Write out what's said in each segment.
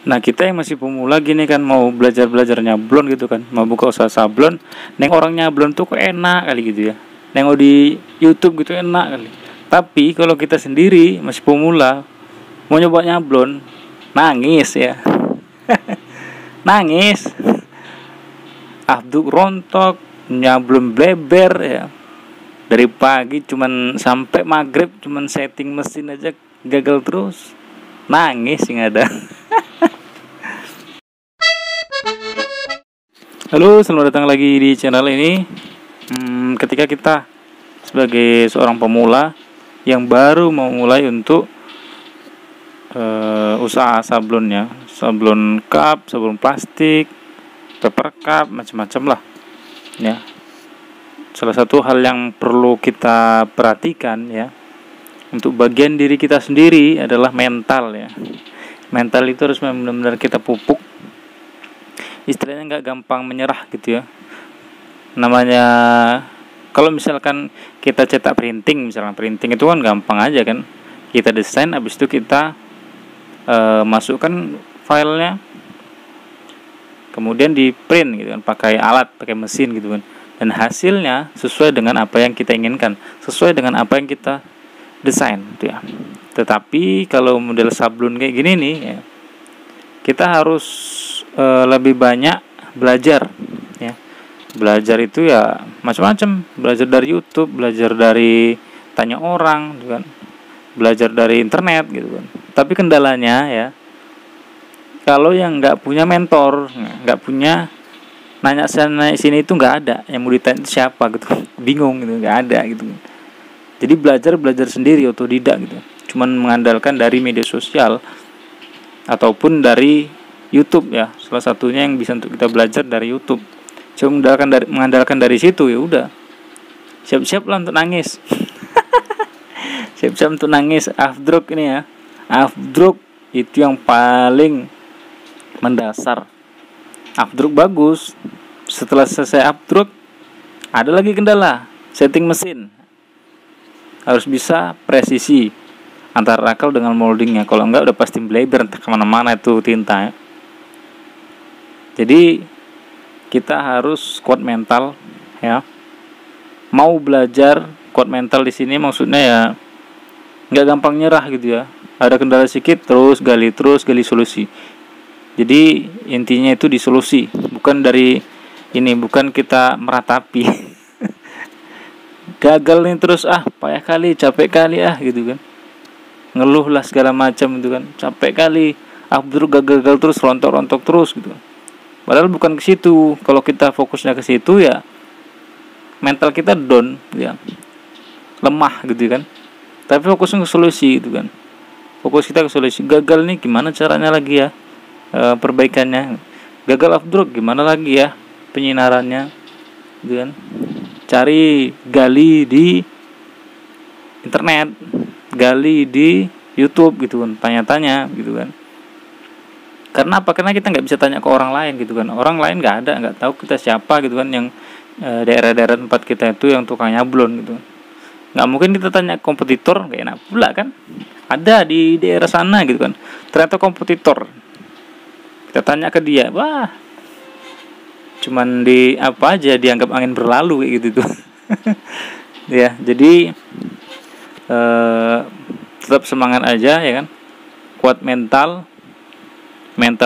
Nah kita yang masih pemula gini kan, mau belajar nyablon gitu kan, mau buka usaha sablon, neng orang nyablon tuh kok enak kali gitu ya, nengok di YouTube gitu enak kali. Tapi kalau kita sendiri masih pemula mau nyoba nyablon, nangis ya. Nangis, abduk rontok, nyablon bleber ya, dari pagi cuman sampai maghrib cuman setting mesin aja gagal terus, nangis yang ada. Halo, selamat datang lagi di channel ini. Ketika kita sebagai seorang pemula yang baru mau mulai untuk usaha sablonnya, sablon cup, sablon plastik, paper cup, macam-macam lah ya. Salah satu hal yang perlu kita perhatikan ya, untuk bagian diri kita sendiri adalah mental ya. Mental itu harus benar-benar kita pupuk, istilahnya nggak gampang menyerah gitu ya. Namanya kalau misalkan kita cetak printing, misalkan printing itu kan gampang aja kan, kita desain, habis itu kita masukkan filenya, kemudian di print gitu kan, pakai alat, pakai mesin gitu kan, dan hasilnya sesuai dengan apa yang kita inginkan, sesuai dengan apa yang kita desain gitu ya. Tetapi kalau model sablon kayak gini nih ya, kita harus lebih banyak belajar ya. Belajar itu ya macam-macam, belajar dari YouTube, belajar dari tanya orang gitu kan, belajar dari internet gitu kan. Tapi kendalanya ya, kalau yang nggak punya mentor, nggak punya nanya sana sini itu nggak ada, yang mau ditanya siapa gitu, bingung gitu, nggak ada gitu. Jadi belajar sendiri, otodidak gitu, cuman mengandalkan dari media sosial ataupun dari YouTube ya, salah satunya yang bisa untuk kita belajar dari YouTube. Cuma mengandalkan dari situ ya udah, siap-siap lah untuk nangis. Siap-siap untuk nangis. Afdruk ini ya, afdruk itu yang paling mendasar. Afdruk bagus, setelah selesai afdruk ada lagi kendala, setting mesin. Harus bisa presisi antara rakel dengan moldingnya, kalau enggak udah pasti bleber entah kemana-mana itu tinta ya. Jadi kita harus kuat mental ya. Mau belajar kuat mental di sini maksudnya ya nggak gampang nyerah gitu ya. Ada kendala sedikit terus gali solusi. Jadi intinya itu di solusi, bukan dari ini, bukan kita meratapi. Gagal nih terus, payah kali, capek kali gitu kan, ngeluh lah segala macam itu kan, capek kali, gagal terus, rontok terus gitu. Padahal bukan ke situ. Kalau kita fokusnya ke situ ya mental kita down ya, lemah gitu kan. Tapi fokusnya ke solusi gitu kan. Fokus kita ke solusi. Gagal nih gimana caranya lagi ya perbaikannya. Gagal afdruk gimana lagi ya penyinarannya gitu kan. Cari, gali di internet, gali di YouTube gitu kan, tanya-tanya gitu kan. Karena apa? Karena kita nggak bisa tanya ke orang lain gitu kan. Orang lain nggak tahu kita siapa gitu kan, yang daerah-daerah tempat kita itu yang tukang nyablon gitu. Nggak mungkin kita tanya kompetitor, nggak enak pula kan. Ada di daerah sana gitu kan, ternyata kompetitor. Kita tanya ke dia, wah, cuman di apa aja dianggap angin berlalu kayak gitu tuh. Ya, jadi tetap semangat aja ya kan. Kuat mental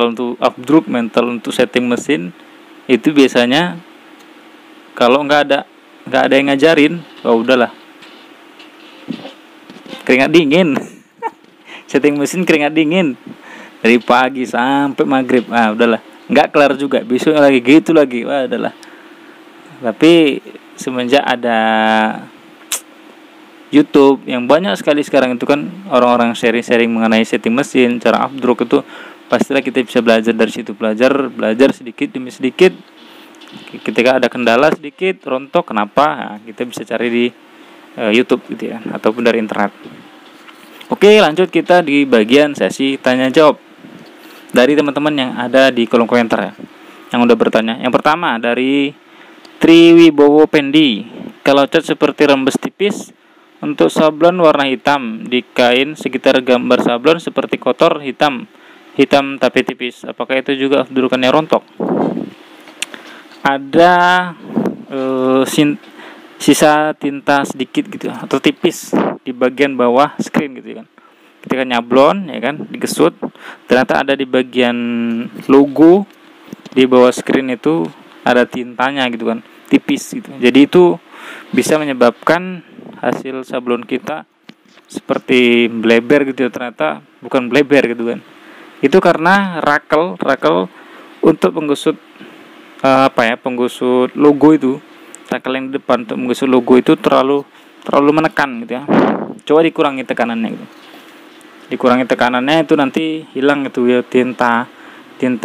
untuk afdruk, mental untuk setting mesin. Itu biasanya kalau nggak ada yang ngajarin, udahlah, keringat dingin. Setting mesin keringat dingin dari pagi sampai maghrib, udahlah, nggak kelar juga, besok lagi gitu lagi, udahlah. Tapi semenjak ada YouTube yang banyak sekali sekarang itu kan, orang-orang sharing mengenai setting mesin, cara afdruk itu, pastilah kita bisa belajar dari situ, belajar sedikit demi sedikit. Ketika ada kendala sedikit, rontok, kenapa? Kita bisa cari di YouTube gitu ya, ataupun dari internet. Oke, lanjut kita di bagian sesi tanya jawab dari teman-teman yang ada di kolom komentar ya, yang udah bertanya. Yang pertama dari Triwibowo Pendi, kalau cat seperti rembes tipis untuk sablon warna hitam di kain, sekitar gambar sablon seperti kotor hitam hitam tapi tipis. Apakah itu juga kedudukannya rontok? Ada sisa tinta sedikit gitu atau tipis di bagian bawah screen gitu kan. Ketika nyablon ya kan, digesut, ternyata ada di bagian logo di bawah screen itu ada tintanya gitu kan, tipis gitu. Jadi itu bisa menyebabkan hasil sablon kita seperti bleber gitu ya, ternyata bukan bleber gitu kan. Itu karena rakel untuk penggusut penggusut logo itu, rakel yang di depan untuk menggusut logo itu terlalu menekan gitu ya. Coba dikurangi tekanannya gitu. Dikurangi tekanannya itu nanti hilang itu ya tinta yang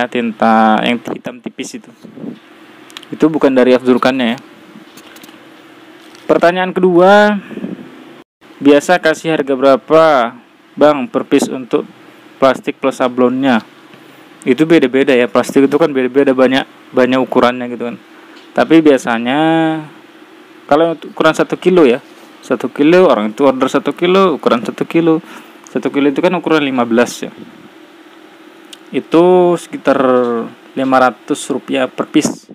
tinta yang hitam tipis itu. Itu bukan dari afdurkannya ya. Pertanyaan kedua, biasa kasih harga berapa Bang per piece untuk plastik plus sablonnya? Itu beda-beda ya, plastik itu kan beda-beda, banyak ukurannya gitu kan. Tapi biasanya kalau ukuran 1 kilo ya, 1 kilo orang itu order 1 kilo, ukuran 1 kilo. 1 kilo itu kan ukuran 15 ya. Itu sekitar Rp500 per piece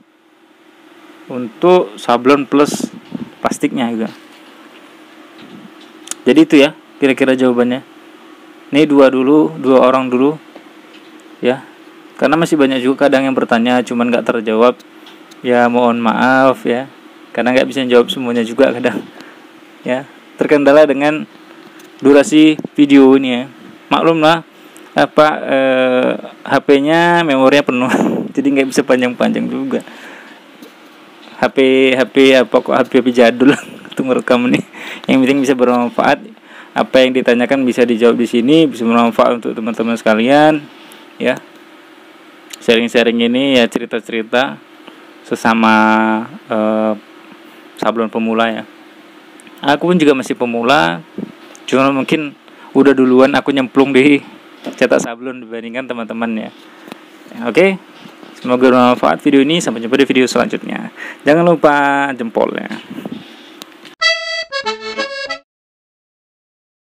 untuk sablon plus plastiknya juga. Jadi itu ya kira-kira jawabannya. Ini dua orang dulu ya. Karena masih banyak juga kadang yang bertanya cuman gak terjawab. Ya mohon maaf ya, karena gak bisa jawab semuanya juga kadang ya, terkendala dengan durasi video ini ya. Maklum lah HP-nya memorinya penuh jadi nggak bisa panjang-panjang juga. HP jadul untuk merekam ini. Yang penting bisa bermanfaat. Apa yang ditanyakan bisa dijawab di sini, bisa bermanfaat untuk teman-teman sekalian ya. Sharing-sharing ini ya, cerita-cerita sesama sablon pemula ya. Aku pun juga masih pemula, cuma mungkin udah duluan aku nyemplung di cetak sablon dibandingkan teman-teman ya. Oke, semoga bermanfaat video ini. Sampai jumpa di video selanjutnya. Jangan lupa jempolnya.